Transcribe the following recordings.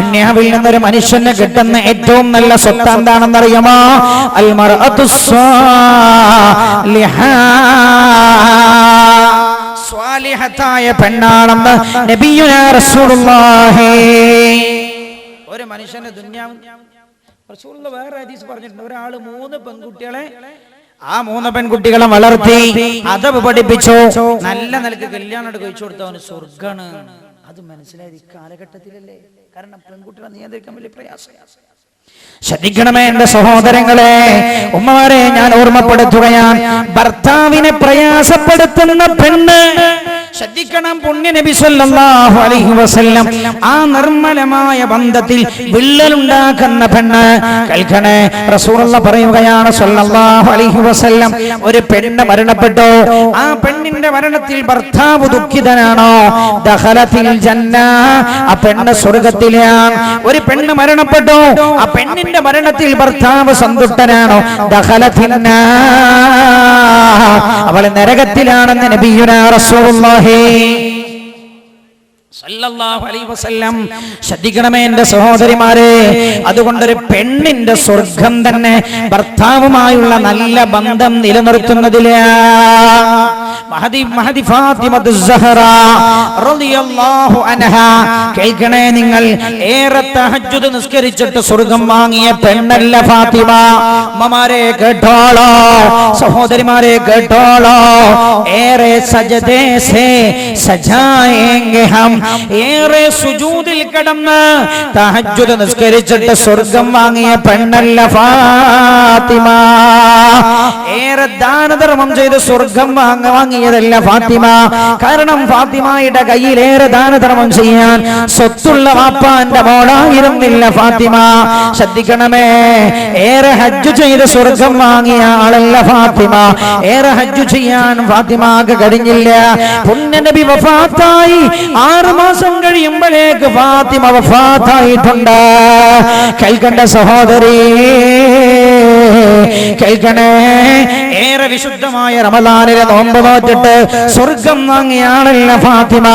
ദുനിയാവിൽ നിന്നൊരു മനുഷ്യന് കിട്ടുന്ന ഏറ്റവും നല്ല സ്വത്ത് എന്താണെന്നറിയുമോ? അൽ മർഅതു സ്വാലിഹാ, സ്വാലിഹത്തായ പെണ്ണാണെന്ന് നബിയുനാ റസൂലുള്ളാഹി. ഒരു മനുഷ്യന്റെ ദുനിയാവ് റസൂലുള്ളാഹി വേറെ ഹദീസ് പറഞ്ഞിട്ടുണ്ട്. ഒരാൾ 3 പെൺകുട്ടികളെ, ആ 3 പെൺകുട്ടികളെ വളർത്തി അദബ് പഠിപ്പിച്ചു, നല്ല നിലക്ക് കല്യാണം കഴിച്ചു കൊടുത്തവന് സ്വർഗ്ഗാണ്. അത് മനസ്സിലായത് ഈ കാലഘട്ടത്തിലല്ലേ? കാരണം പെൺകുട്ടികളെ നിയന്ത്രിക്കാൻ വലിയ പ്രയാസം. ശ്രദ്ധിക്കണമേ എന്റെ സഹോദരങ്ങളെ, ഉമ്മമാരെ ഞാൻ ഓർമ്മപ്പെടുത്തുകയാണ്. ഭർത്താവിനെ പ്രയാസപ്പെടുത്തുന്ന പെണ്ണ് ശ്രദ്ധിക്കണം. പുണ്യ നബി സല്ലല്ലാഹു അലൈഹി വസല്ലം ആ നിർമ്മലമായ ബന്ധത്തിൽ വിള്ളലുണ്ടാക്കുന്ന പെണ്ണ് കേൾക്കണേ. റസൂലുള്ളാഹി പറയുകയാണ് സല്ലല്ലാഹു അലൈഹി വസല്ലം, ഒരു പെണ്ണ് മരണപ്പെട്ടു, ആ പെണ്ണിന്റെ മരണത്തിൽ ഭർത്താവ് ദുഃഖിതനാണോ? ദഖലത്തിൽ ജന്ന, ആ പെണ്ണ് സ്വർഗ്ഗത്തിലാണ്. ഒരു പെണ്ണ് മരണപ്പെട്ടു, ആ പെണ്ണിന്റെ മരണത്തിൽ ഭർത്താവ് സന്തുഷ്ടനാണോ? ദഖലത്തിൻ നാർ, അവൾ നരകത്തിലാണെന്ന് നബിയുനാ റസൂലുള്ളാഹി സല്ലല്ലാഹു അലൈഹി വസല്ലം. ശ്രദ്ധിക്കണമേ എന്റെ സഹോദരിമാരെ, അതുകൊണ്ടൊരു പെണ്ണിന്റെ സ്വർഗം തന്നെ ഭർത്താവുമായുള്ള നല്ല ബന്ധം നിലനിർത്തുന്നതിലാണ്. മഹദി ഫാത്തിമത്തു സഹറ റളിയല്ലാഹു അൻഹാ, കേൾക്കണേ നിങ്ങൾ, ഏറെ തഹജ്ജുദ് നിസ്കരിച്ചിട്ട് സ്വർഗം വാങ്ങിയ പെണ്ണല്ല ഫാത്തിമ. അമ്മമാരെ കേട്ടോളോ, സഹോദരിമാരെ കേട്ടോളോ, ഏറെ സജദേ സേ സജായേംഗെ ഹം, ഏറെ സുജൂദിൽ കിടന്ന് തഹജ്ജുദ് നിസ്കരിച്ചിട്ട് സ്വർഗം വാങ്ങിയ പെണ്ണല്ല ഫാത്തിമ. ഏറെ ദാനധർമ്മം ചെയ്ത് സ്വർഗം വാങ്ങിയതല്ല ഫാത്തിമ. കാരണം ഫാത്തിമയുടെ കയ്യിലേറെ ദാനധർമ്മം ചെയ്യാൻ സ്വത്തുള്ള വാപ്പാന്റെ മോളായിരുന്നില്ല ഫാത്തിമ. ശ്രദ്ധിക്കണമേ, ഏറെ ഹജ്ജ് ചെയ്ത് സ്വർഗം വാങ്ങിയ ആളല്ല ഫാത്തിമ. ഏറെ ഹജ്ജ് ചെയ്യാൻ ഫാത്തിമക്ക് കഴിഞ്ഞില്ല. പുണ്യനബി വഫാത്തായി 6 മാസം കഴിയുമ്പോഴേക്ക് ഫാത്തിമ വഫാത്തായിട്ടുണ്ട്. കേൾക്കണ്ട സഹോദരി, കേൾക്കണേ, ഏറെ വിശുദ്ധമായ റമദാനിലെ നോമ്പ് നോറ്റിട്ട് സ്വർഗം വാങ്ങിയ ആളല്ല ഫാത്തിമ.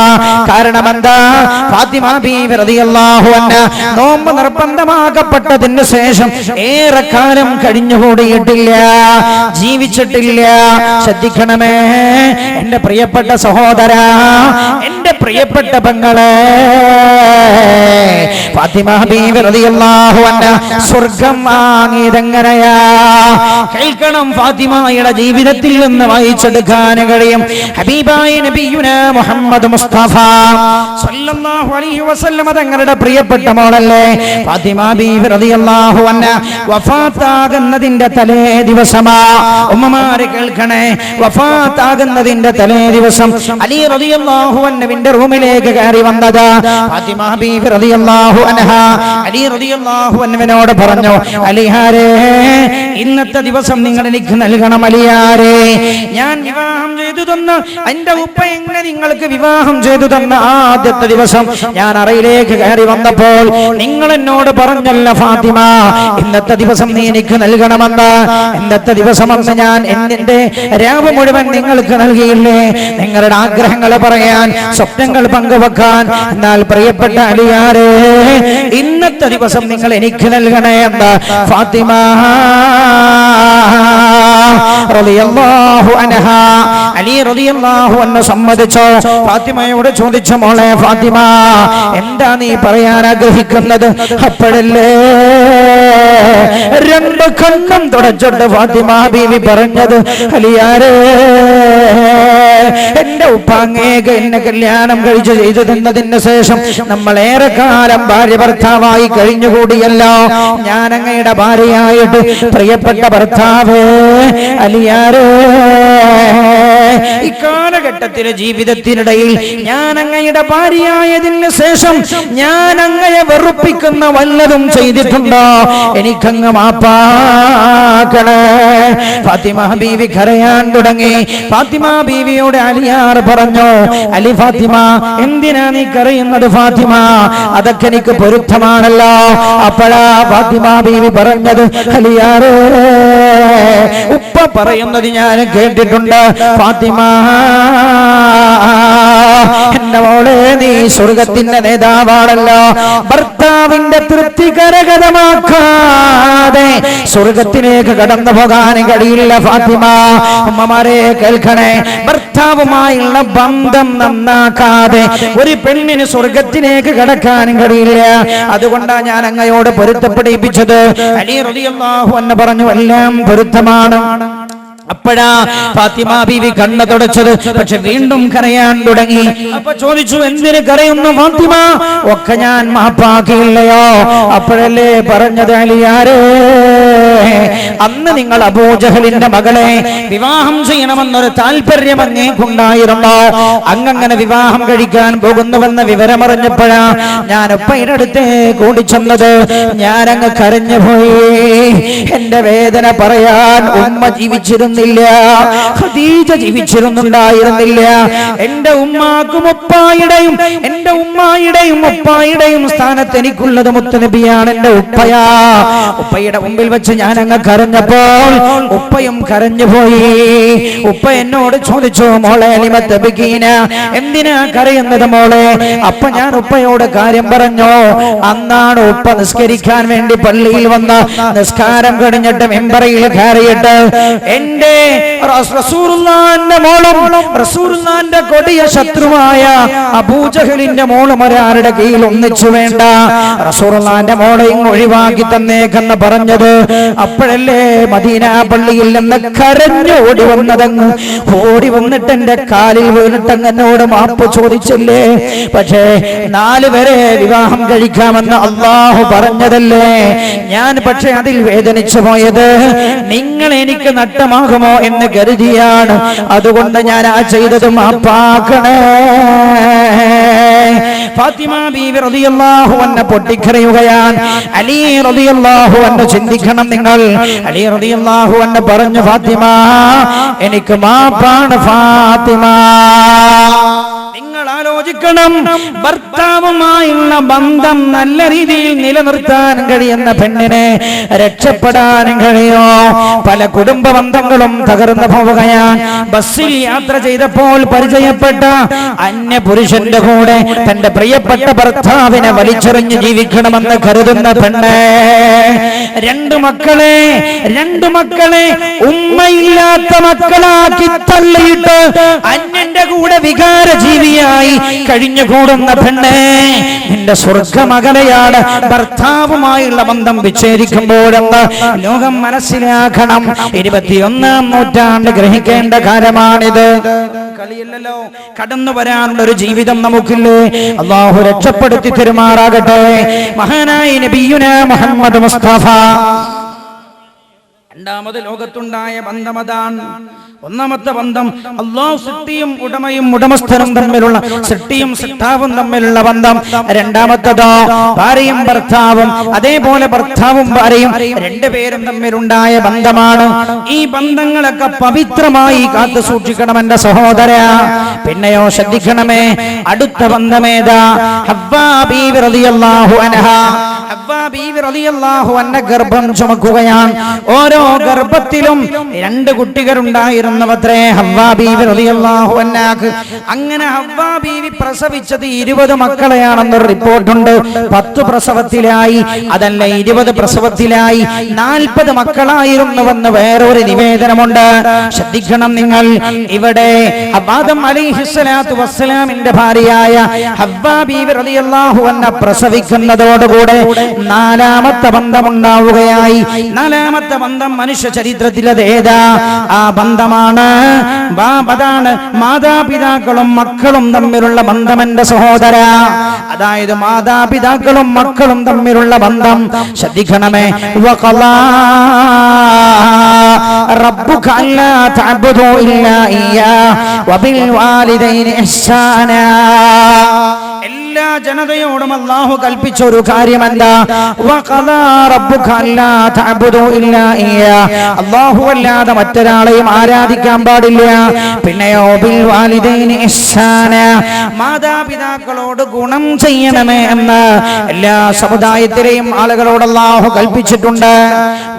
കാരണം എന്താ? ഫാത്തിമ ബീവി റളിയല്ലാഹു അൻഹ നോമ്പ് നിർബന്ധമാക്കപ്പെട്ടതിന് ശേഷം ഏറെ കാലം കഴിഞ്ഞുകൂടിയിട്ടില്ല, ജീവിച്ചിട്ടില്ല. ശ്രദ്ധിക്കണമേ എന്റെ പ്രിയപ്പെട്ട സഹോദരാ, എന്റെ പ്രിയപ്പെട്ട പെങ്ങളെ, ഫാത്തിമ ബീവി റളിയല്ലാഹു അൻഹ സ്വർഗം വാങ്ങിയതെങ്ങനെയാ? കേൾക്കണം, ഫാത്തിമയുടെ ജീവിതത്തിൽ നിന്ന് വായിച്ചെടുക്കാൻ കഴിയും. ഹബീബായ നബിയുനാ മുഹമ്മദ് മുസ്തഫ സല്ലല്ലാഹു അലൈഹി വസല്ലം തങ്ങളുടെ പ്രിയപ്പെട്ട മോളല്ലേ ഫാത്തിമ ബീവി റളിയല്ലാഹു അൻഹ. വഫാത്താകുന്നതിന്റെ തലേ ദിവസമാ, ഉമ്മമാരെ കേൾക്കണേ, വഫാത്താകുന്നതിന്റെ തലേ ദിവസം അലി റളിയല്ലാഹു അൻഹുവിന്റെ റൂമിലേക്ക് കയറി വന്നത് ഫാത്തിമ ബീവി റളിയല്ലാഹു അൻഹ അലി റളിയല്ലാഹു അൻഹുവിനോട് പറഞ്ഞു, അലിയാരേ, ഇന്നത്തെ ദിവസം നിങ്ങൾ എനിക്ക് നൽകണം അലിയാരേ. ഞാൻ വിവാഹം ചെയ്തു തന്ന എന്റെ ഉപ്പ എങ്ങനെ നിങ്ങൾക്ക് വിവാഹം ചെയ്തു തന്ന ആദ്യത്തെ ദിവസം ഞാൻ അറയിലേക്ക് കയറി വന്നപ്പോൾ നിങ്ങൾ എന്നോട് പറഞ്ഞല്ല ഫാത്തിമ, ഇന്നത്തെ ദിവസം നീ എനിക്ക് നൽകണമെന്ന്. ഇന്നത്തെ ദിവസമെന്ന് ഞാൻ എന്റെ രാവ് മുഴുവൻ നിങ്ങൾക്ക് നൽകിയില്ലേ, നിങ്ങളുടെ ആഗ്രഹങ്ങൾ പറയാൻ, സ്വപ്നങ്ങൾ പങ്കുവെക്കാൻ. എന്നാൽ പ്രിയപ്പെട്ട അലിയാരേ, ഇന്നത്തെ ദിവസം നിങ്ങൾ എനിക്ക് നൽകണേ എന്ന് ഫാത്തിമ റളിയല്ലാഹു അൻഹ അലി റളിയല്ലാഹു അൻഹു സമ്മതിച്ചു. ഫാത്തിമയോട് ചോദിച്ചു, മോളെ ഫാത്തിമ, എന്താ നീ പറയാൻ ആഗ്രഹിക്കുന്നത്? അപ്പോഴല്ലേ 2 കണ്ണും തുടച്ചിട്ട് ഫാത്തിമ ബീവി പറഞ്ഞത്, അലിയാരേ, എന്റെ ഉപ്പാങ്ങേക്ക് എന്നെ കല്യാണം കഴിച്ചു ചെയ്തു തന്നതിന് ശേഷം നമ്മൾ ഏറെ കാലം ഭാര്യ ഭർത്താവായി കഴിഞ്ഞുകൂടിയല്ലോ. ഞാൻ അങ്ങയുടെ ഭാര്യയായിട്ട് പ്രിയപ്പെട്ട ഭർത്താവ് അലിയാരേ, ഇക്കാലഘട്ടത്തിലെ ജീവിതത്തിനിടയിൽ ഞാൻ അങ്ങയുടെ ഭാര്യയായതിന് ശേഷം ഞാൻ അങ്ങയെ വെറുപ്പിക്കുന്ന വല്ലതും ചെയ്തിട്ടുണ്ടോ? എനിക്കങ്ങ് മാപ്പാക്കണേ. ഫാത്തിമ ബീവി കരയാൻ തുടങ്ങി. ഫാത്തിമ ബീവിയോട് അലിയാർ പറഞ്ഞു, അലി ഫാത്തിമ, എന്തിനാ നീ കരയുന്നത് ഫാത്തിമ? അതൊക്കെ എനിക്ക് പൊരുത്തമാണല്ലോ. അപ്പോഴാ ഫാത്തിമ ബീവി പറഞ്ഞത്, അലിയാറേ, ഉപ്പ പറയുന്നത് ഞാൻ കേട്ടിട്ടുണ്ട് ഫാത്തിമ, എന്റെ മോളെ, നീ സ്വർഗത്തിന്റെ നേതാവാണല്ലോ. ഭർത്താവ് ഭർത്താവിന്റെ തൃപ്തി കരഗതമാക്കാതെ സ്വർഗത്തിലേക്ക് കടന്നു പോകാൻ കഴിയില്ല ഫാത്തിമ. ഉമ്മമാരെ കേൾക്കണേ, ഭർത്താവുമായുള്ള ബന്ധം നന്നാക്കാതെ ഒരു പെണ്ണിന് സ്വർഗത്തിലേക്ക് കടക്കാൻ കഴിയില്ല. അതുകൊണ്ടാണ് ഞാൻ അങ്ങയോട് പൊരുത്തപ്പെടിപ്പിച്ചത്. അലി റളിയല്ലാഹു അൻഹു പറഞ്ഞു, എല്ലാം പൊരുത്തമാണ്. അപ്പോഴാ ഫാത്തിമ ബീവി കണ്ണു തുടച്ചത്. പക്ഷെ വീണ്ടും കരയാൻ തുടങ്ങി. അപ്പൊ ചോദിച്ചു, എന്തിന് കരയുന്നു ഫാത്തിമ? ഒക്കെ ഞാൻ മാപ്പാക്കിയില്ലയോ? അപ്പോഴല്ലേ പറഞ്ഞത്, അലിയാരേ, അന്ന് നിങ്ങൾ അബൂജഹലിന്റെ മകളെ വിവാഹം ചെയ്യണമെന്നൊരു താല്പര്യം അങ്ങേക്കുണ്ടായിരുന്നു. അങ്ങനെ വിവാഹം കഴിക്കാൻ പോകുന്നുവെന്ന വിവരമറിഞ്ഞപ്പോഴാ ഞാൻ ഉപ്പയുടെ അടുത്തേ കൂടി ചെന്നത്. ഞാനങ്ങ് കരഞ്ഞുപോയി. എന്റെ വേദന പറയാൻ ഉമ്മ ജീവിച്ചിരുന്നില്ല, ഖദീജ ജീവിച്ചിരുന്നുണ്ടായിരുന്നില്ല. എന്റെ ഉമ്മാക്കും ഉപ്പായുടെയും എന്റെ ഉമ്മായുടെയും ഉപ്പായുടെയും സ്ഥാനത്ത് എനിക്കുള്ളത് മുത്തുനബിയാണ്, എന്റെ ഉപ്പയാ. ഉപ്പയുടെ മുമ്പിൽ വെച്ച് ഞാൻ അങ്ങ് കരഞ്ഞപ്പോൾ ഉപ്പയും കരഞ്ഞുപോയി. ഉപ്പ എന്നോട് ചോദിച്ചു, മോളെ ലിമ തബ്കീന, എന്തിനാ കരയുന്നത് മോളെ? അപ്പൊ ഞാൻ ഉപ്പയോട് കാര്യം പറഞ്ഞു. അന്നാണ് ഉപ്പ നിസ്കരിക്കാൻ വേണ്ടി പള്ളിയിൽ വന്ന് നിസ്കാരം കഴിഞ്ഞിട്ട് മെമ്പറിൽ കയറിയിട്ട് എന്റെ റസൂലുള്ളാഹിന്റെ മോളും റസൂലുള്ളാഹിന്റെ കൊടിയ ശത്രുവായ അബൂജഹലിന്റെ മോളും ഒരാളുടെ കീഴിൽ ഒന്നിച്ചു വേണ്ട, റസൂലുള്ളാഹിന്റെ മോളെ ഇങ്ങ് ഒഴിവാക്കി തന്നേക്കെന്ന് പറഞ്ഞത്. അപ്പോഴല്ലേ മദീന പള്ളിയിൽ നിന്ന് കരഞ്ഞു ഓടി വന്നതങ്ങ്. ഓടി വന്നിട്ട് എന്റെ കാലിൽ വീണിട്ടങ്ങ് എന്നോട് മാപ്പ് ചോദിച്ചില്ലേ? പക്ഷേ 4 വരെ വിവാഹം കഴിക്കാമെന്ന് അല്ലാഹു പറഞ്ഞതല്ലേ. ഞാൻ പക്ഷെ അതിൽ വേദനിച്ചു പോയത് നിങ്ങൾ എനിക്ക് നഷ്ടമാകുമോ എന്ന് കരുതിയാണ്. അതുകൊണ്ട് ഞാൻ ആ ചെയ്തത് മാപ്പാക്കണേ. ഫാത്തിമ ബീവി റളിയല്ലാഹു അൻഹ പൊട്ടിക്കരയുകയാണ്. അലി റളിയല്ലാഹു അൻഹു ചിന്തിക്കണം നിങ്ങൾ. അലി റളിയല്ലാഹു അൻഹു പറഞ്ഞു, ഫാത്തിമ എനിക്ക് മാപ്പാണ് ഫാത്തിമ. നിങ്ങൾ ആലോചിക്കണം, ഭർത്താവുമായുള്ള ബന്ധം നല്ല രീതിയിൽ നിലനിർത്താൻ കഴിയുന്ന പെണ്ണിനെ രക്ഷപ്പെടാൻ കഴിയോ? പല കുടുംബ ബന്ധങ്ങളും തകർന്നു പോവുകയാണ്. ബസ്സിൽ യാത്ര ചെയ്തപ്പോൾ പരിചയപ്പെട്ട അന്യ പുരുഷന്റെ കൂടെ തന്റെ പ്രിയപ്പെട്ട ഭർത്താവിനെ വലിച്ചെറിഞ്ഞ് ജീവിക്കണമെന്ന് കരുതുന്ന പെണ്ണ്, 2 മക്കളെ ഉമ്മയില്ലാത്ത മക്കളാക്കി തള്ളിയിട്ട് അന്യന്റെ കൂടെ വികാര ജീവിയായി കഴിഞ്ഞുകൂടുന്ന പെണ്ണ്, നിന്റെ സ്വർഗമകലയാണ് ഭർത്താവുമായുള്ള ബന്ധം വിച്ഛേദിക്കുമ്പോഴെന്ന് ലോകം മനസ്സിലാക്കണം. 21-ാം നൂറ്റാണ്ട് ഗ്രഹിക്കേണ്ട കാര്യമാണിത്. കളിയല്ലോ, കടന്നു വരാനുള്ള ഒരു ജീവിതം നമുക്കില്ലേ? അല്ലാഹു രക്ഷപ്പെടുത്തി തരുമാറാകട്ടെ. മഹാനായ നബിയുനാ മുഹമ്മദ് മുസ്തഫ രണ്ടാമത് ലോകത്തുണ്ടായ ബന്ധം അതാണ്. ഒന്നാമത്തെ ബന്ധം അല്ലാഹു സൃഷ്ടിയും ഉടമയും ഉടമസ്ഥനും തമ്മിലുള്ള, സൃഷ്ടിയും സൃഷ്ടാവും തമ്മിലുള്ള ബന്ധം. രണ്ടാമത്തേതോ ഭാര്യയും ഭർത്താവും, അതേപോലെ ഭർത്താവും ഭാര്യയും 2 പേരും തമ്മിലുണ്ടായ ബന്ധമാണ്. ഈ ബന്ധങ്ങളൊക്കെ പവിത്രമായി കാത്തു സൂക്ഷിക്കണം എന്റെ സഹോദര. പിന്നെയോ ശ്രദ്ധിക്കണമേ, അടുത്ത ബന്ധമേതാ? ഹവ്വാ ബീവി റളിയല്ലാഹു അൻഹാ. ഹവ്വാ ബീവി റളിയല്ലാഹു അൻഹ ഗർഭം ചുമക്കുകയാണ്. ഓരോ ഗർഭത്തിലും 2 കുട്ടികളുണ്ടായിരുന്നവത്രേ ഹവ്വാ ബീവി റളിയല്ലാഹു അൻഹാക്ക്. അങ്ങനെ ഹവ്വാ ബീവി പ്രസവിച്ചത് 20 മക്കളെയാണെന്നൊരു റിപ്പോർട്ടുണ്ട്. 10 പ്രസവത്തിലായി, അതല്ല 20 പ്രസവത്തിലായി 40 മക്കളായിരുന്നുവെന്ന് വേറൊരു നിവേദനമുണ്ട്. ശ്രദ്ധിക്കണം നിങ്ങൾ. ഇവിടെ ആദം അലൈഹിസ്സലാത്തു വസ്സലാമിന്റെ ഭാര്യയായ ഹവ്വാ ബീവി റളിയല്ലാഹു അൻഹ പ്രസവിക്കുന്നതോടുകൂടെ 4ാമത്തെ ബന്ധമുണ്ടാവുകയായി. 4ാമത്തെ ബന്ധം മനുഷ്യ ചരിത്രത്തിലത് ഏതാ? ആ ബന്ധമാണ് അതാണ് മാതാപിതാക്കളും മക്കളും തമ്മിലുള്ള ബന്ധം എന്റെ സഹോദര. അതായത് മാതാപിതാക്കളും മക്കളും തമ്മിലുള്ള ബന്ധം. ശ്രദ്ധിക്കണമേ. വഖലാ റബ്ബുക അല്ലാ തഅബ്ദു ഇല്ലാ ഇയ്യാ വബിൽ വാലിദൈനി ഇഹ്സാനാ. എല്ലാ ജനതയോടും അല്ലാഹു കൽപ്പിച്ച ഒരു കാര്യമെന്താ? വഖലാ റബ്ബുക അല്ലാ തഅബ്ദു ഇല്ലാ ഇയ്യാ. അല്ലാഹു അല്ലാതെ മറ്റൊരാളെയും ആരാധിക്കാൻ പാടില്ല. പിന്നെയോ ബിൽ വാലിദൈനി ഇഹ്സാനാ, മാതാപിതാക്കളോട് ഗുണം ചെയ്യണമേ എന്ന് എല്ലാ സമുദായത്തിലെയും ആളുകളോട് അല്ലാഹു കൽപ്പിച്ചിട്ടുണ്ട്.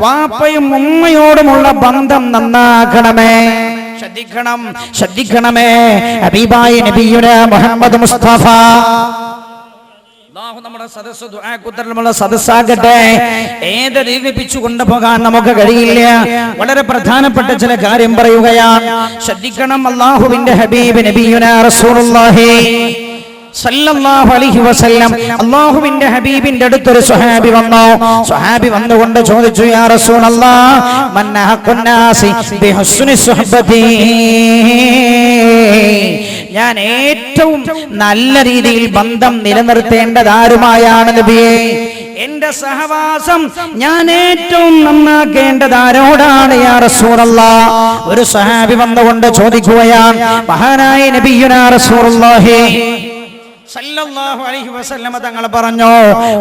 വാപ്പയും ഉമ്മയോടുമുള്ള ബന്ധം നന്നാക്കണമേ. ശ്രദ്ധിക്കണമേ. ഹബീബായ നബിയുനാ മുഹമ്മദ് മുസ്തഫ അല്ലാഹു നമ്മുടെ സദസ്സ് ദുആക്ക് ഉത്തരമുള്ള സദസ്സാകട്ടെ. ഏത് ദീപിപ്പിച്ചു കൊണ്ടുപോകാൻ നമുക്ക് കഴിയില്ല. വളരെ പ്രധാനപ്പെട്ട ചില കാര്യം പറയുകയാണ്, ശ്രദ്ധിക്കണം. അല്ലാഹുവിന്റെ ഹബീബ് നബിയുനാ റസൂലുള്ളാഹി സല്ലല്ലാഹു അലൈഹി വസല്ലം, അല്ലാഹുവിന്റെ ഹബീബിന്റെ അടുത്തൊരു സ്വഹാബി വന്നു. സ്വഹാബി വന്നുകൊണ്ട് ചോദിച്ചു, യാ റസൂലല്ലാഹ്, മൻ അഹഖുൻ നാസി ബിഹുസ്നി സുഹബതി, ഞാൻ ഏറ്റവും നല്ല രീതിയിൽ ബന്ധം നിലനിർത്തേണ്ടത് ആരുമായാണ് നബിയേ? എന്റെ സഹവാസം ഞാൻ ഏറ്റവും നന്നാക്കേണ്ടത് ആരോടാണ് യാ റസൂലല്ലാഹ്? ഒരു സ്വഹാബി വന്നുകൊണ്ട് ചോദിക്കുകയാണ്. മഹാനായ നബിയുനാ റസൂലുള്ളാഹി സല്ലല്ലാഹു അലൈഹി വസല്ലം തങ്ങൾ പറഞ്ഞു,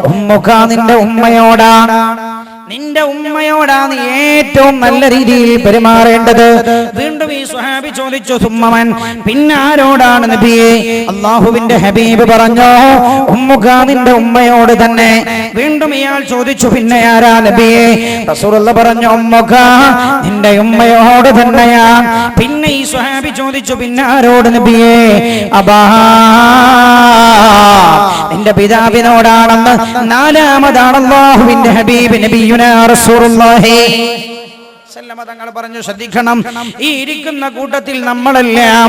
ഉമ്മുക, നിന്റെ ഉമ്മയോടാണ്, നിന്റെ ഉമ്മയോടാണ് ഏറ്റവും നല്ല രീതിയിൽ പെരുമാറേണ്ടത്. വീണ്ടും ഈ സ്വഹാബി ചോദിച്ചു, സുമ്മമൻ, പിന്നെ ആരോടാണ് നബിയേ? അല്ലാഹുവിന്റെ ഹബീബ് പറഞ്ഞു, ഉമ്മുക, നിന്റെ ഉമ്മയോട് തന്നെ. വീണ്ടും ഇയാൾ ചോദിച്ചു, പിന്നെ ആരാ നബിയേ? റസൂലുള്ളാഹി പറഞ്ഞു, ഉമ്മുക, നിന്റെ ഉമ്മയോട് തന്നെയാ. പിന്നെ ഈ സ്വഹാബി ചോദിച്ചു, പിന്നെ ആരോട് നബിയേ? അബാ, നിന്റെ പിതാവിനോടാണെന്ന്. നാലാമതാണ് അല്ലാഹുവിന്റെ ഹബീബ് നബിയുനാ റസൂലുള്ളാഹി തങ്ങൾ പറഞ്ഞു, ശ്രദ്ധിക്കണം. ഈ ഇരിക്കുന്ന കൂട്ടത്തിൽ നമ്മളെല്ലാം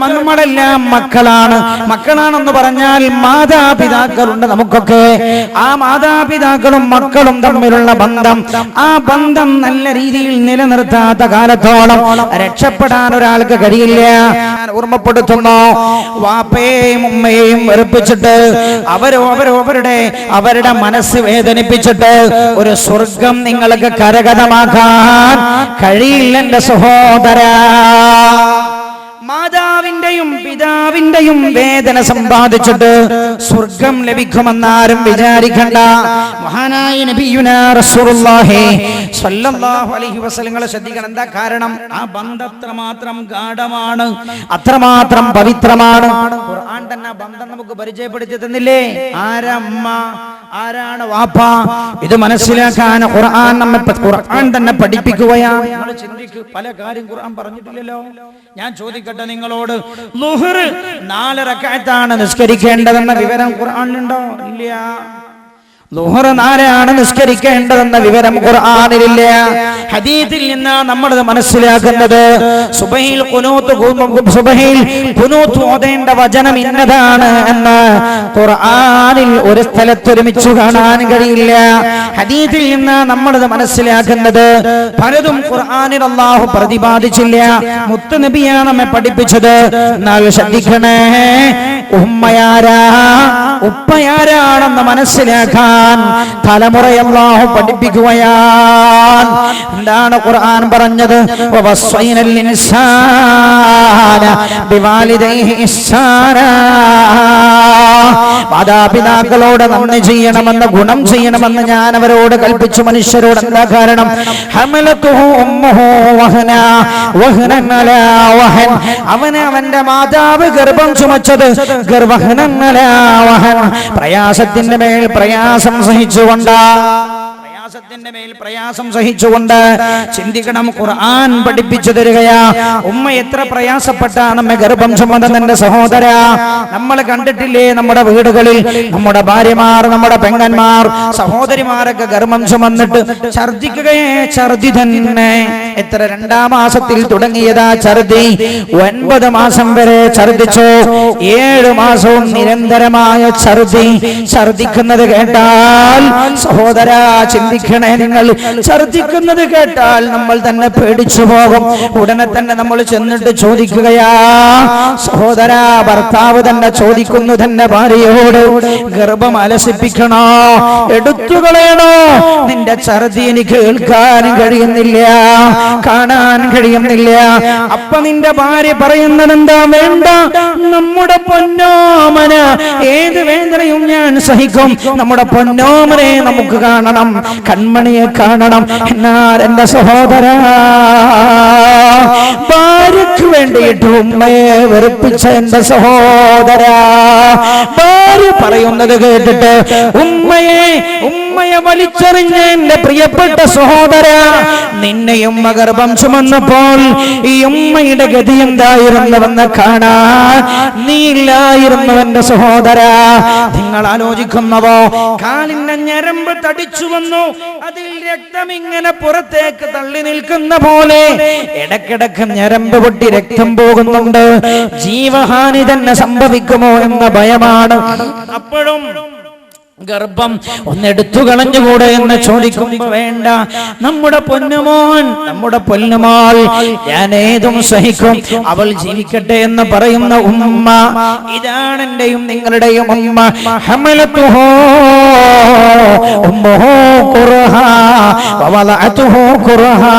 നമ്മളെല്ലാം മക്കളാണെന്ന് പറഞ്ഞാൽ മാതാപിതാക്കളുണ്ട് നമുക്കൊക്കെ. ആ മാതാപിതാക്കളും മക്കളും തമ്മിലുള്ള ബന്ധം, ആ ബന്ധം നല്ല രീതിയിൽ നിലനിർത്താത്ത കാലത്തോളം രക്ഷപ്പെടാൻ ഒരാൾക്ക് കഴിയില്ല. ഓർമ്മപ്പെടുത്തുന്നു, വാപ്പയെയും ഉമ്മയെയും വെറുപ്പിച്ചിട്ട് അവരുടെ മനസ്സ് വേദനിപ്പിച്ചിട്ട് ഒരു സ്വർഗം നിങ്ങൾക്ക് കരഗതമാക്കാൻ കഴിയില്ല എന്റെ സഹോദര. മാതാവിന്റെയും പിതാവിന്റെയും വേദന സമ്പാദിച്ചിട്ട് സ്വർഗം ലഭിക്കുമെന്നാരും വിചാരിക്കണ്ട. മഹാനായ നബിയുനാ റസൂലുള്ളാഹി സ്വല്ലല്ലാഹു അലൈഹി വസല്ലം ശ്രദ്ധിക്കണം. എന്താ കാരണം? ആ ബന്ധം അത്രമാത്രം ഗാഢമാണ്, അത്രമാത്രം പവിത്രമാണ്. ഖുർആൻ തന്നെ ബന്ധം നമുക്ക് പരിചയപ്പെടുത്തി തന്നില്ലേ? ആരാ അമ്മ, ആരാണ് വാപ്പ? ഇത് മനസ്സിലാക്കാൻ ഖുർആൻ തന്നെ പഠിപ്പിക്കുകയാണ്. നിങ്ങൾ ചിന്തിക്കൂ, പല കാര്യം ഖുർആൻ പറഞ്ഞിട്ടില്ലല്ലോ. ഞാൻ ചോദിക്കട്ടെ നിങ്ങളോട്, ളുഹർ 4 റക്അത്താണ് നിസ്കരിക്കേണ്ടതെന്ന വിവരം ഖുർആനിലുണ്ടോ? ഇല്ല. ളുഹർ 4 നിസ്കരിക്കേണ്ടതെന്ന വിവരം ഖുർആനിലില്ല. ഹദീസിൽ നിന്ന് നമ്മൾ മനസ്സിലാക്കുന്നത് സുബഹിൽ ഖുനൂത്ത് ഓതേണ്ട വചനം ഇന്നതാണ് എന്ന് ഖുർആനിൽ ഒരു സ്ഥലത്ത് ഒരുമിച്ച് കാണാൻ കഴിയില്ല. ഹദീസിൽ നിന്ന് നമ്മൾ മനസ്സിലാക്കുന്നത് പലതും ഖുർആനിൽ അല്ലാഹു പ്രതിപാദിച്ചില്ല. മുത്ത് നബിയാണ് നമ്മെ പഠിപ്പിച്ചത്. എന്നാൽ ശ്രദ്ധിക്കണേ, ഉമ്മയാരാ ഉപ്പയാരാണെന്ന് മനസ്സിലാക്കാൻ തലമുറയെ അല്ലാഹു പഠിപ്പിക്കുകയാണ്. എന്താണ് ഖുർആൻ പറഞ്ഞത്? വവസ്വൈനൽ ഇൻസാന ബിവാലിദൈഹി ഇഹ്സാനാ, മാതാപിതാക്കളോട് നന്ദി ചെയ്യണമെന്ന്, ഗുണം ചെയ്യണമെന്ന് ഞാൻ അവരോട് കൽപ്പിച്ചു. മനുഷ്യരോട് എന്താ കാരണം? ഹമലതുഹു ഉമ്മുഹു വഹനാ വഹനൻ അലാ വഹൻ, അവന്റെ മാതാവ് ഗർഭം ചുമച്ചത് ഗർവഹനൻ അലാ വഹൻ, പ്രയാസത്തിന്റെ മേൽ പ്രയാസം സഹിച്ചുകൊണ്ട്, ചിന്തിക്കണം. ഖുർആൻ പഠിപ്പിച്ചു തരികയാ. ഉമ്മ എത്ര പ്രയാസപ്പെട്ടാണ് നമ്മെ ഗർഭം ചുമന്നതിന്റെ സഹോദര. നമ്മൾ കണ്ടിട്ടില്ലേ നമ്മുടെ വീടുകളിൽ നമ്മുടെ ഭാര്യമാർ, നമ്മുടെ പെങ്ങന്മാർ, സഹോദരിമാരൊക്കെ ഗർഭം ചുമന്നിട്ട് ഛർദിക്കുകയെ തന്നെ. എത്ര 2-ാം മാസത്തിൽ തുടങ്ങിയതാ ഛർദി, 9 മാസം വരെ ഛർദിച്ചു. 7 മാസവും നിരന്തരമായ ഛർദിക്കുന്നത് കേട്ടാൽ സഹോദര ചിന്തിക്കണേ. നിങ്ങൾ ഛർദിക്കുന്നത് കേട്ടാൽ നമ്മൾ തന്നെ പേടിച്ചു പോകും. ഉടനെ തന്നെ നമ്മൾ ചെന്നിട്ട് ചോദിക്കുകയാ സഹോദര. ഭർത്താവ് തന്നെ ചോദിക്കുന്നു തന്നെ ഭാര്യയോട്, ഗർഭം അലസിപ്പിക്കണോ, എടുത്തുകളയണോ? നിന്റെ ഛർദി എനിക്ക് കേൾക്കാൻ കഴിയുന്നില്ല, കാണാൻ കഴിയുന്നില്ല. അപ്പൊ നിന്റെ ഭാര്യ പറയുന്നത് എന്താ? വേണ്ട, നമ്മുടെ പൊന്നോമന, ഏത് വേദനയും ഞാൻ സഹിക്കും, നമ്മുടെ പൊന്നോമനെ നമുക്ക് കാണണം, കൺമണിയെ കാണണം. എന്നാൽ എന്റെ സഹോദര, ഭാര്യക്ക് വേണ്ടിയിട്ട് ഉമ്മയെ വെറുപ്പിച്ച എന്റെ സഹോദര, ഭാര്യ പറയുന്നത് കേട്ടിട്ട് ഉമ്മ ഉമ്മയെ വലിച്ചെറിഞ്ഞ എന്റെ പ്രിയപ്പെട്ട സഹോദര, നിന്നെയും ഉമ്മ ഗർഭം ചുമന്നപ്പോൾ ഈ ഉമ്മയുടെ ഗതി എന്തായിരുന്നുവെന്ന് കാണാൻ നീ ഇല്ലായിരുന്നു എന്റെ സഹോദര. നിങ്ങൾ ആലോചിക്കുന്നവോ, കാലിന്റെ ഞരമ്പ് തടിച്ചു വന്നു, അതിൽ രക്തം ഇങ്ങനെ പുറത്തേക്ക് തള്ളി നിൽക്കുന്ന പോലെ ഇടക്കിടക്ക് ഞരമ്പ് പൊട്ടി രക്തം പോകുന്നുണ്ട്. ജീവഹാനി തന്നെ സംഭവിക്കുമോ എന്ന ഭയമാണ്. അപ്പോഴും ഗർഭം ഒന്നെടുത്തു കളഞ്ഞുകൂടെ എന്ന് ചോദിക്കുമ്പോ വേണ്ട, നമ്മുടെ പൊന്നുമോൻ, നമ്മുടെ പൊന്നുമോൾ, ഞാൻ ഏതും സഹിക്കും, അവൾ ജീവിക്കട്ടെ എന്ന് പറയുന്ന ഉമ്മ, ഇതാണ് എന്റെയും നിങ്ങളുടെയും ഉമ്മ. ഹമലതുഹു ഉമ്മുഹു ഖുർഹാ വവളഅതുഹു ഖുർഹാ.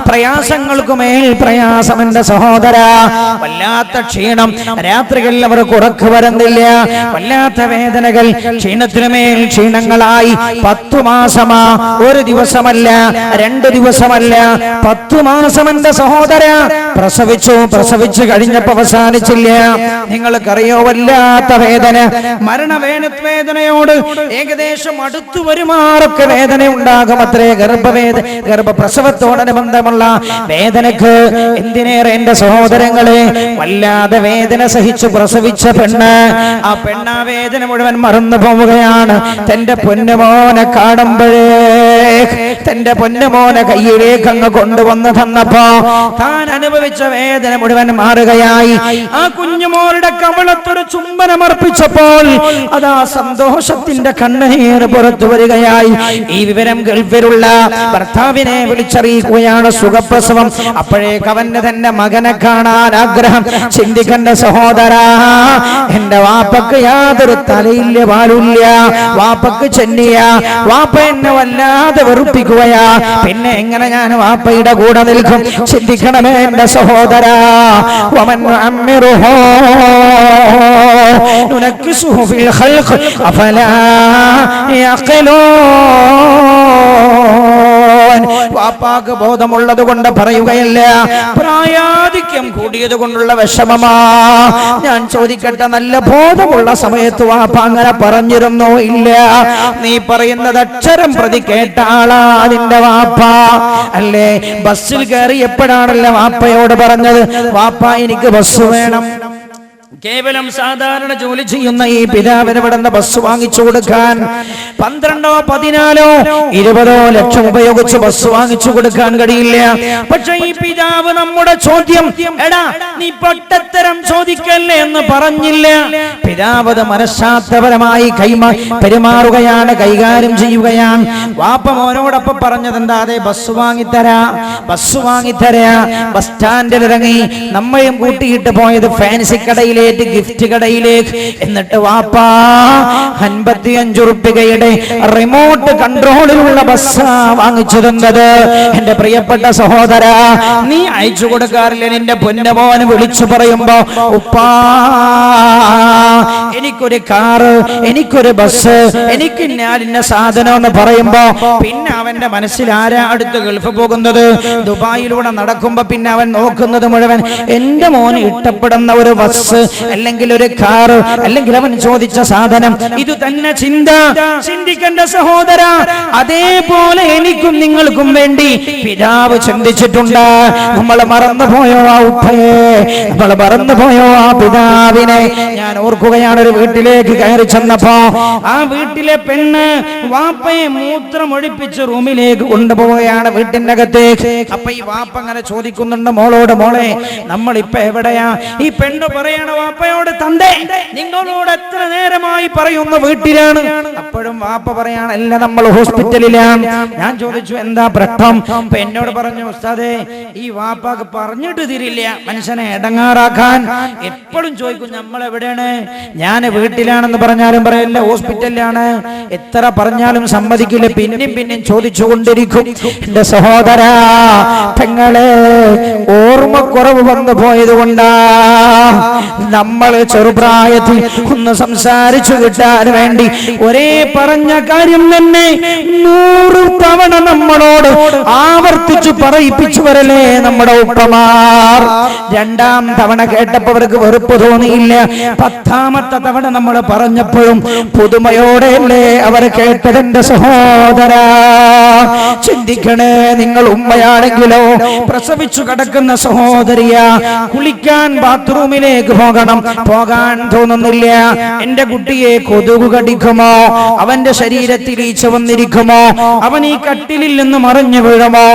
പ്രയാസങ്ങൾക്ക് മേൽ പ്രയാസം എന്റെ സഹോദര, വല്ലാത്ത ക്ഷീണം, രാത്രികളിൽ അവർക്ക് ഉറക്കം വരുന്നില്ല, വല്ലാത്ത വേദനകൾ, ക്ഷീണത്തിനുമേൽ ക്ഷീണങ്ങളായി 10 മാസമാ, ഒരു ദിവസമല്ല, 2 ദിവസമല്ല, 10 മാസം എന്റെ സഹോദര പ്രസവിച്ചു കഴിഞ്ഞപ്പോ അവസാനിച്ചില്ല. നിങ്ങൾക്കറിയോ, വല്ലാത്ത വേദന, മരണവേദനയോട് ഏകദേശം അടുത്തു വരുമാറൊക്കെ വേദന ഉണ്ടാകും അത്രേ. ഗർഭപ്രസവത്തോടനുബന്ധമുള്ള വേദനക്ക് എന്തിനേറെ എന്റെ സഹോദരങ്ങളെ, വല്ലാതെ വേദന സഹിച്ചു പ്രസവിച്ച പെണ്ണ്, ആ പെണ്ണാ വേദന മുഴുവൻ മറന്നു പോവുകയാണ്. തന്റെ പൊന്നുമോനെ കാണുമ്പോഴേ, തന്റെ പൊന്നുമോനെ കയ്യിലേക്ക് അങ്ങ് കൊണ്ടുവന്ന് തന്നപ്പോ താൻ അനുഭവിച്ച വേദന മുഴുവൻ മാറുകയായി. ആ കുഞ്ഞുമോളുടെ കവളത്തൊരു ചുംബനമർപ്പിച്ചപ്പോൾ അതാ സന്തോഷത്തിന്റെ കണ്ണുനീർ പുറത്തു വരികയായി. ഈ വിവരം ഗൾഫിലുള്ള ഭർത്താവിനെ വിളിച്ചറിയിക്കുകയാണ്, സുഖപ്രസവം. അപ്പോഴേക്ക് അവന് തന്റെ മകനെ കാണാൻ ആഗ്രഹം. ചിന്തിക്കേണ്ട സഹോദര, എന്റെ വാപ്പക്ക് യാതൊരു തലയില്ല, പാലില്ല, വാപ്പക്ക് ചെന്നിയ, വാപ്പ എന്നെ വല്ലാതെ വെറുപ്പിക്കുകയാ, പിന്നെ എങ്ങനെ ഞാൻ വാപ്പയുടെ കൂടെ നിൽക്കും? ചിന്തിക്കണമേ എന്റെ സഹോദര. വമൻ അമ്മിറുഹു നുനക്കിസുഹു ഫിൽ ഖൽഖ് അഫലാ യഖിലൂൻ. വാപ്പാക്ക് ബോധമുള്ളത് കൊണ്ട് പറയുകയല്ല, പ്രായാധിക്യം കൂടിയത് കൊണ്ടുള്ള വിഷമമാ. ഞാൻ ചോദിക്കട്ടെ, നല്ല ബോധമുള്ള സമയത്ത് വാപ്പ അങ്ങനെ പറഞ്ഞിരുന്നോ? ഇല്ല. നീ പറയുന്നത് അക്ഷരം പ്രതി കേട്ട ആളാ നിന്റെ വാപ്പ അല്ലേ? ബസ്സിൽ കയറി എപ്പോഴാണല്ലോ വാപ്പയോട് പറഞ്ഞത്, വാപ്പ എനിക്ക് ബസ് വേണം? കേവലം സാധാരണ ജോലി ചെയ്യുന്ന ഈ പിതാവിന് ഇവിടുന്ന് ബസ് വാങ്ങിച്ചു കൊടുക്കാൻ 12, 14, 20 ലക്ഷം ഉപയോഗിച്ച് ബസ് വാങ്ങിച്ചു കൊടുക്കാൻ കഴിയില്ല. പക്ഷെ ഈ പിതാവ് നമ്മുടെ ചോദ്യം, എടാ നീ പൊട്ടത്തരം ചോദിക്കല്ലേ എന്ന് പറഞ്ഞില്ല. പിതാവ് മനഃശാസ്ത്രപരമായി പെരുമാറുകയാണ്, കൈകാര്യം ചെയ്യുകയാണ്. വാപ്പ മോനോടൊപ്പം പറഞ്ഞത് എന്താ? അതെ, ബസ് വാങ്ങിത്തരാ, ബസ് വാങ്ങിത്തരാ. ബസ് സ്റ്റാൻഡിൽ ഇറങ്ങി നമ്മയും കൂട്ടിയിട്ട് പോയത് ഫാൻസി കടയിലേക്ക്, ഗിഫ്റ്റ് കടയിലേക്ക്. എന്നിട്ട് വാപ്പ 55 റുപ്യയുടെ റിമോട്ട് കൺട്രോളിലുള്ള ബസ് വാങ്ങിച്ചു തന്നത്. എന്റെ പ്രിയപ്പെട്ട സഹോദര, നീ അയച്ചു കൊടുക്കാറില്ല? നിന്റെ പൊന്നുമോന് വിളിച്ചു പറയുമ്പോ, ഉപ്പാ എനിക്കൊരു കാറ്, എനിക്കൊരു ബസ്, എനിക്ക് ഇന്ന സാധനം എന്ന് പറയുമ്പോ പിന്നെ അവന്റെ മനസ്സിൽ ആരാ അടുത്ത് ഗൾഫ് പോകുന്നത്? ദുബായിലൂടെ നടക്കുമ്പോ പിന്നെ അവൻ നോക്കുന്നത് മുഴുവൻ എന്റെ മോന് ഇഷ്ടപ്പെടുന്ന ഒരു ബസ്, അല്ലെങ്കിൽ ഒരു കാറ്, അല്ലെങ്കിൽ അവൻ ചോദിച്ച സാധനം. ഇത് തന്നെ ചിന്തിക്കേണ്ട സഹോദര. അതേപോലെ എനിക്കും നിങ്ങൾക്കും വേണ്ടി പിതാവ് ചിന്തിച്ചിട്ടുണ്ട്. നമ്മൾ മറന്നുപോയോ ആ ഉപ്പയെ? നമ്മൾ മറന്നുപോയോ ആ പിതാവിനെ? ഞാൻ ഓർക്കുകയാണ്, ഒരു വീട്ടിലേക്ക് കയറി ചെന്നപ്പോ ആ വീട്ടിലെ പെണ്ണ് വാപ്പയെ മൂത്രമൊഴിപ്പിച്ച് റൂമിലേക്ക് കൊണ്ടുപോവുകയാണ്, വീട്ടിന്റെ അകത്തേക്ക്. അപ്പൊ ഈ വാപ്പ അങ്ങനെ ചോദിക്കുന്നുണ്ട് മോളോട്, മോളെ നമ്മളിപ്പോ എവിടെയാ? ഈ പെണ്ണ് പറയാണ് വാപ്പയോട്, തന്തേ നിങ്ങളോട് എത്ര നേരമായി പറയുന്ന വീട്ടിലാണ്. അപ്പോഴും വാപ്പ പറയാണ്, അല്ല നമ്മൾ ഹോസ്പിറ്റലിലാണ്. ഞാൻ ചോദിച്ചു എന്താ പ്രശ്നം? അപ്പൊ എന്നോട് പറഞ്ഞു, ഉസ്താദേ ഈ വാപ്പാക്ക് പറഞ്ഞിട്ട് തിരില്ല, മനുഷ്യനെ ഇടങ്ങാറാക്കാൻ എപ്പോഴും ചോദിക്കും നമ്മൾ എവിടെയാണ്. ഞാൻ വീട്ടിലാണെന്ന് പറഞ്ഞാലും പറയല്ല, ഹോസ്പിറ്റലിലാണ്. എത്ര പറഞ്ഞാലും സമ്മതിക്കില്ല, പിന്നെയും ചോദിച്ചു കൊണ്ടിരിക്കും. എന്റെ സഹോദരാ, പെങ്ങളെ ഓർമ്മക്കുറവ് വന്നു പോയത് കൊണ്ടാ നമ്മൾ ചെറുപ്രായത്തിൽ ഒന്ന് സംസാരിച്ചു കിട്ടാൻ വേണ്ടി ഒരേ പറഞ്ഞ കാര്യം തന്നെ 100 തവണ നമ്മളോട് ആവർത്തിച്ചു പറയിപ്പിച്ചുവരല്ലേ നമ്മുടെ ഉപ്പമാർ. രണ്ടാം തവണ കേട്ടപ്പോൾ അവർക്ക് വെറുപ്പ് തോന്നിയില്ല. 10ാമത്തെ തവണ നമ്മൾ പറഞ്ഞപ്പോഴും പുതുമയോടെയല്ലേ അവർ കേട്ടതെന്റെ സഹോദരാ. ചിന്തിക്കണേ, നിങ്ങൾ ഉമ്മയാണെങ്കിലോ പ്രസവിച്ചു കിടക്കുന്ന സഹോദരിയ, കുളിക്കാൻ ബാത്റൂമിലേക്ക് പോകാൻ തോന്നുന്നില്ല. എന്റെ കുട്ടിയെ കൊതുക് കടിക്കുമോ? അവന്റെ ശരീരത്തിൽ ഈച്ച വന്നിരിക്കുമോ? അവൻ ഈ കട്ടിലിൽ നിന്ന് മറിഞ്ഞു വീഴുമോ?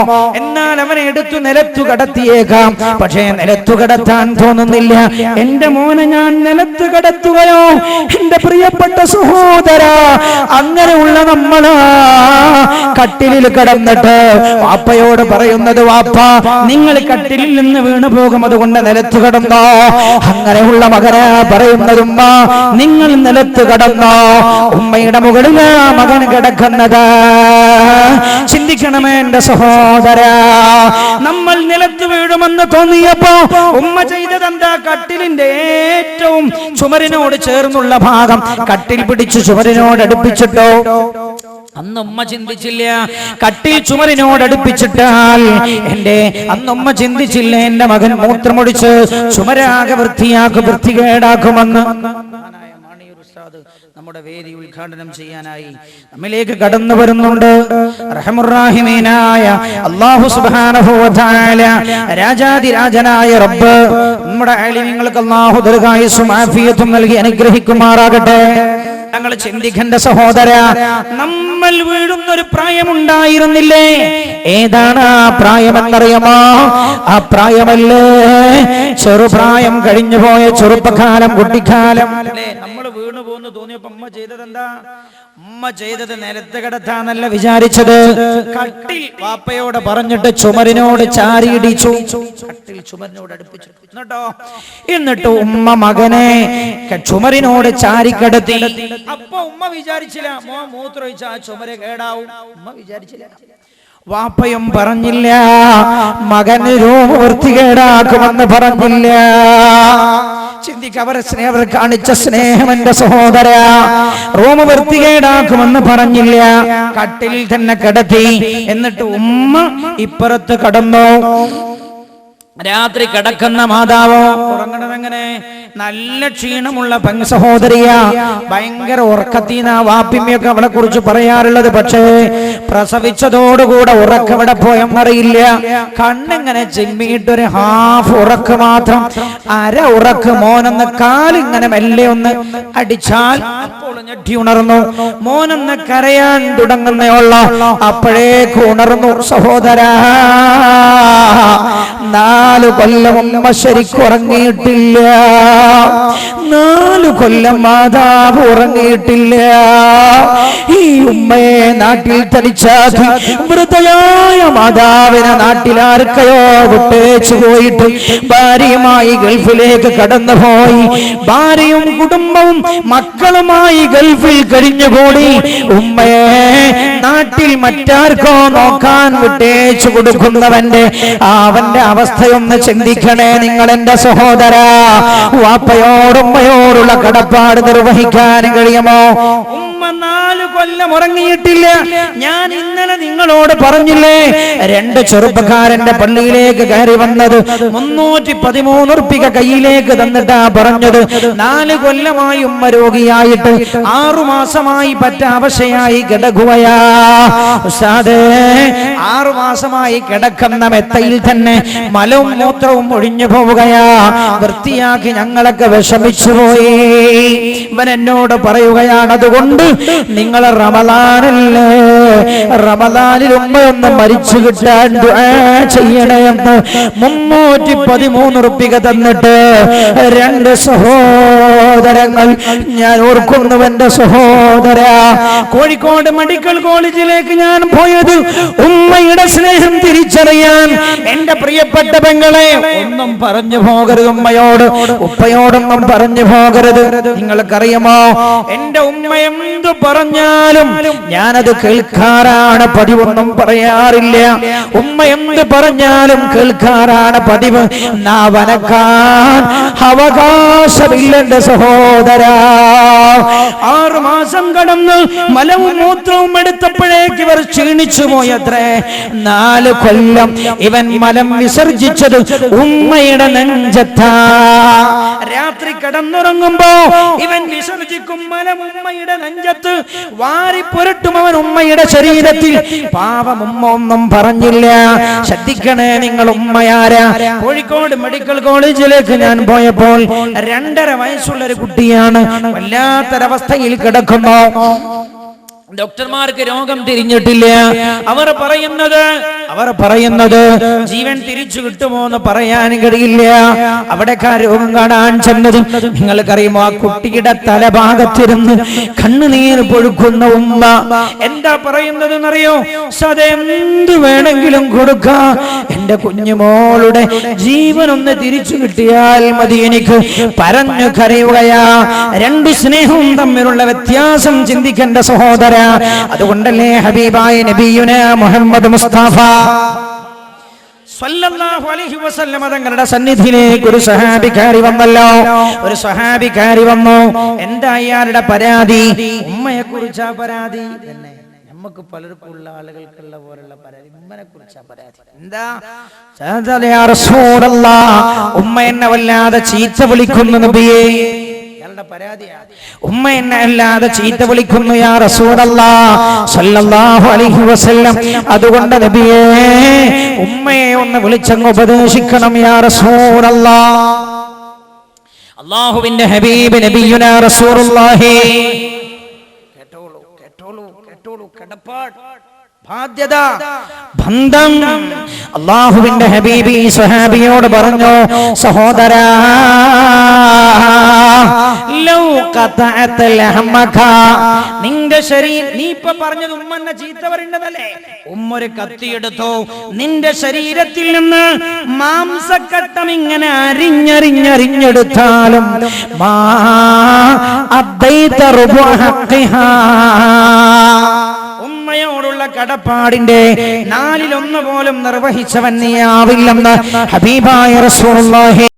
എന്നാൽ അവനെ എടുത്തു നിലത്തു കടത്തിയേക്കാം, പക്ഷേ നിലത്തു കടത്താൻ തോന്നുന്നില്ല. എന്റെ മോനെ ഞാൻ നിലത്ത് കടത്തുകയോ? എന്റെ പ്രിയപ്പെട്ട സഹോദര, അങ്ങനെയുള്ള നമ്മളാ കട്ടിലിൽ കിടന്നിട്ട് വാപ്പയോട് പറയുന്നത്, വാപ്പ നിങ്ങൾ കട്ടിലിൽ നിന്ന് വീണു പോകും, അതുകൊണ്ട് നിലത്ത് കിടന്നോ. അങ്ങനെയുള്ള മകനാ പറയുന്നത്, ഉമ്മ നിങ്ങൾ നിലത്ത് കിടന്നോ. ഉമ്മയുടെ മുകളിലാ മകൻ കിടക്കുന്നത്. ചിന്തിക്കണമേ എന്റെ സഹോദര, നമ്മൾ നിലത്ത് വീഴുമെന്ന് തോന്നിയപ്പോ ഉമ്മ ചെയ്തതെന്താ? കട്ടിലിന്റെ ഏറ്റവും ചുമരിനോട് ചേർന്നുള്ള ഭാഗം കട്ടിൽ പിടിച്ച് ചുമരിനോട് അടുപ്പിച്ചിട്ടോ? അന്ന് ഉമ്മ ചിന്തിച്ചില്ല കട്ടിൽ ചുമരിനോട് അടുപ്പിച്ചിട്ടാൽ അന്നുമ്മ ചിന്തിച്ചില്ല എന്റെ മകൻ മൂത്രമൊഴിച്ച് ചുമരാകെ വൃത്തികേടാക്കുമെന്ന്. നമ്മുടെ വേദി ഉദ്ഘാടനം ചെയ്യാനായി നമ്മിലേക്ക് കടന്നു വരുന്നുണ്ട് റഹ്മുർറഹീമീനായ അല്ലാഹു സുബ്ഹാനഹു വ തആല, രാജാതിരാജനായ റബ്ബ്. നമ്മുടെ ആലിമീങ്ങൾക്ക് അല്ലാഹു ദീർഘായുസ്സും ആഫിയത്തും നൽകി അനുഗ്രഹിക്കുമാറാകട്ടെ. ഞങ്ങൾ ചിന്തിക്കേണ്ട സഹോദര, നമ്മൾ വീഴുന്നൊരു പ്രായമുണ്ടായിരുന്നില്ലേ? ഏതാണ് ആ പ്രായമെന്നറിയാമോ? ആ പ്രായമല്ലേ ചെറുപ്രായം കഴിഞ്ഞുപോയ ചെറുപ്പകാലം, കുട്ടിക്കാലം. നമ്മൾ വീണു പോന്ന് തോന്നിയപ്പോ ഉമ്മ ചെയ്തതെന്താ? ഉമ്മ ചെയ്തത് നിലത്ത് കിടത്താന്നല്ല വിചാരിച്ചത്. കട്ടിൽ വാപ്പയോട് പറഞ്ഞിട്ട് ചുമരിനോട് ചാരിയിടിച്ചു. കട്ടിൽ ചുമരിനോട് അടുപ്പിച്ചു. എന്നിട്ട് ഉമ്മ മകനെ ചുമരിനോട് ചാരിക്കിടത്തി. അപ്പൊ ഉമ്മ വിചാരിച്ചില്ല മൂത്രമൊഴിച്ച ആ ചുമര് കേടാവും. ഉമ്മ വിചാരിച്ചില്ല. വാപ്പയും പറഞ്ഞില്ല മകന് രൂപ വൃത്തികേടാക്കുമെന്ന് പറഞ്ഞില്ല. ചിന്തിക്കവർ കാണിച്ച സ്നേഹം എന്റെ സഹോദര. റൂം വൃത്തികേടാക്കുമെന്ന് പറഞ്ഞില്ല, കട്ടിലിൽ തന്നെ കിടത്തി. എന്നിട്ട് ഉമ്മ ഇപ്പുറത്ത് കടന്നു. രാത്രി കിടക്കുന്ന മാതാവോ ഉറങ്ങണമെങ്ങനെ? നല്ല ക്ഷീണമുള്ള സഹോദരിയ, ഭയങ്കര ഉറക്കത്തീന വാപ്പിമ്മയൊക്കെ അവളെ കുറിച്ച് പറയാറുള്ളത്. പക്ഷേ പ്രസവിച്ചതോടുകൂടെ ഉറക്കവിടെ പോയെന്നറിയില്ല. കണ്ണിങ്ങനെ ചിമ്മിയിട്ടൊരു ഹാഫ് ഉറക്ക് മാത്രം, അര ഉറക്ക്. മോനെന്ന് കാലിങ്ങനെ മെല്ലെ ഒന്ന് അടിച്ചാൽ അപ്പോൾ ഞെട്ടി ഉണർന്നു. മോനെന്ന് കരയാൻ തുടങ്ങുന്നയുള്ള അപ്പോഴേക്ക് ഉണർന്നു. സഹോദര, 4 കൊല്ലം ഉമ്മ ശരിക്കും ഉറങ്ങിയിട്ടില്ല. 4 കൊല്ലം മാതാവ് ഉറങ്ങിയിട്ടില്ല. ഈ ഉമ്മയെ നാട്ടിൽ തനിച്ചാക്കി വൃദ്ധയായ മാതാവിനെ നാട്ടിലാർക്കയോ വിട്ടേച്ചു പോയിട്ട് ഭാര്യയുമായി ഗൾഫിലേക്ക് കടന്നുപോയി. ഭാര്യയും കുടുംബവും മക്കളുമായി ഗൾഫിൽ കഴിഞ്ഞുകൂടി ഉമ്മയെ നാട്ടിൽ മറ്റാർക്കോ നോക്കാൻ വിട്ടേച്ചു കൊടുക്കുന്നവന്റെ അവന്റെ അവസ്ഥയൊന്ന് ചിന്തിക്കണേ നിങ്ങൾ എന്റെ സഹോദര. വാപ്പയോടുമ്മയോടുള്ള കടപ്പാട് നിർവഹിക്കാൻ കഴിയുമോ? ഉമ്മ 4 കൊല്ലം ഉറങ്ങിയിട്ടില്ല. ഞാൻ ഇന്നലെ നിങ്ങളോട് പറഞ്ഞില്ലേ, 2 ചെറുപ്പക്കാരന്റെ പള്ളിയിലേക്ക് കയറി വന്നത് 313 ഉറുപ്പിക കയ്യിലേക്ക് തന്നിട്ടാ പറഞ്ഞത്. 4 കൊല്ലമായി ഉമ്മ രോഗിയായിട്ട് 6 മാസമായി പറ്റ അവശയായി കിടക്കുകയാ. ഉസ്താദേ, 6 മാസമായി കിടക്കുന്ന മെത്തയിൽ തന്നെ മലവും മൂത്രവും ഒഴിഞ്ഞു പോവുകയാ. വൃത്തിയാക്കി ഞങ്ങളൊക്കെ വിഷമിച്ചു പോയി. ഇവൻ എന്നോട് പറയുകയാണ്, അതുകൊണ്ട് നിങ്ങൾ റമളാനല്ലേ, റമളാനിൽ ഉമ്മയൊന്ന് മരിച്ചു കിട്ടാൻ ദുആ ചെയ്യണമെന്ന് 313 ഉറുപ്പിക തന്നിട്ട് 2 സഹോദരങ്ങൾ ഞാൻ ഓർക്കുന്നുവെന്റെ സഹോദര. കോഴിക്കോട് മെഡിക്കൽ കോളേജിലേക്ക് ഞാൻ പോയത് ഉമ്മയുടെ സ്നേഹം തിരിച്ചറിയാൻ. എന്റെ പ്രിയപ്പെട്ട പെങ്ങളെ, ഒന്നും പറഞ്ഞു പോകരുത് ഉമ്മയോട്, ഉപ്പയോടൊന്നും പറഞ്ഞു പോകരുത്. നിങ്ങൾക്കറിയുമോ, എന്റെ ഉമ്മ എന്തു പറഞ്ഞാൽ പറഞ്ഞാലും ഞാനത് കേൾക്കാറാണ് പതിവൊന്നും പറയാറില്ല. ഉമ്മ എന്ത് പറഞ്ഞാലും കേൾക്കാറാണ് പതിവ്. നാവനക്കാൻ അവകാശമില്ലെന്റെ സഹോദരാ. 6 മാസം കടന്ന് മലവും മൂത്രവും എടുത്തപ്പോഴേക്ക് ഇവർ ക്ഷീണിച്ചു പോയത്രേ. 4 കൊല്ലം ഇവൻ മലം വിസർജിച്ചത് ഉമ്മയുടെ നെഞ്ചത്താ. രാത്രി കിടന്നുറങ്ങുമ്പോ ഇവൻ വിസർജിക്കും മലം ഉമ്മയുടെ നെഞ്ചത്ത് വാരി പുരട്ടും അവൻ ഉമ്മയുടെ ശരീരത്തിൽ. പാവം ഉമ്മ ഒന്നും പറഞ്ഞില്ല. ശ്രദ്ധിക്കണേ നിങ്ങൾ, ഉമ്മയാരാ? കോഴിക്കോട് മെഡിക്കൽ കോളേജിലേക്ക് ഞാൻ പോയപ്പോൾ 2.5 വയസ്സുള്ള ഒരു കുട്ടിയാണ് വല്ലാത്തൊരവസ്ഥയിൽ കിടക്കുന്നു. ഡോക്ടർമാർക്ക് രോഗം തിരിഞ്ഞിട്ടില്ല. അവർ പറയുന്നത് ജീവൻ തിരിച്ചു കിട്ടുമോ എന്ന് പറയാൻ കഴിയില്ല. അവിടേക്ക് രോഗം കാണാൻ ചെന്നത് നിങ്ങൾക്കറിയുമോ? ആ കുട്ടിയുടെ തലഭാഗത്തിരുന്ന് കണ്ണുനീർ പൊഴുക്കുന്ന ഉമ്മ എന്താ പറയുന്നത് എന്നറിയോ? എന്ത് വേണമെങ്കിലും കൊടുക്കാം, എന്റെ കുഞ്ഞുമോളുടെ ജീവൻ ഒന്ന് തിരിച്ചു കിട്ടിയാൽ മതി എനിക്ക് പറഞ്ഞു കരയുകയാ. 2 സ്നേഹവും തമ്മിലുള്ള വ്യത്യാസം ചിന്തിക്കേണ്ട സഹോദര. അതുകൊണ്ടല്ലേ ഹബീബായ നബിയുനാ മുഹമ്മദ് മുസ്തഫ സല്ലല്ലാഹു അലൈഹി വസല്ലം തങ്ങളുടെ സന്നിധിയിലേക്ക് ഒരു സഹാബിക്കാരി വന്നല്ലോ. ഒരു സഹാബിക്കാരി വന്നു. എന്താ അയാളുടെ പരാതി? ഉമ്മയെ കുറിച്ചാ പരാതി. തന്നെ നമുക്ക് പലർക്കും ഉള്ള ആളുകൾക്കുള്ള പോലുള്ള പരാതി ഉമ്മനെ കുറിച്ചാ പരാതി. എന്താ? യാ റസൂലല്ലാഹ്, ഉമ്മ എന്നെ വല്ലാതെ ചീത്ത വിളിക്കുന്നു നബിയേ. ഉമ്മ എന്നെ അല്ലാതെ ചീത്ത വിളിക്കുന്നു യാ റസൂലല്ലാഹ് സല്ലല്ലാഹു അലൈഹി വസല്ലം. അതുകൊണ്ട് നബിയേ, ഉമ്മയെ ഒന്ന് വിളിച്ചങ്ങ് ഉപദേശിക്കണം യാ റസൂലല്ലാഹ്. അല്ലാഹുവിന്റെ ഹബീബ് നബിയുനാ റസൂലുള്ളാഹി. കേട്ടോളൂ കടപ്പാട്, ബാധ്യത, ബന്ധം. അല്ലാഹുവിന്റെ ഹബീബ് ഈ സ്വഹാബിയോട് പറഞ്ഞു, സഹോദരാ, നിന്റെ ശരീരം, നീ ഇപ്പൊ പറഞ്ഞത് ഉമ്മന്നെ ചീത്ത പറയേണ്ടതല്ലേ? ഉമ്മ ഒരു കത്തിയെടുത്തോ, നിന്റെ ശരീരത്തിൽ നിന്ന് മാംസക്കട്ടം ഇങ്ങനെ അരിഞ്ഞെടുത്താലും ഉമ്മയോടുള്ള കടപ്പാടിന്റെ 4/1 പോലും നിർവഹിച്ചവൻ നീ ആവില്ലെന്ന് ഹബീബായ റസൂലുള്ളാഹി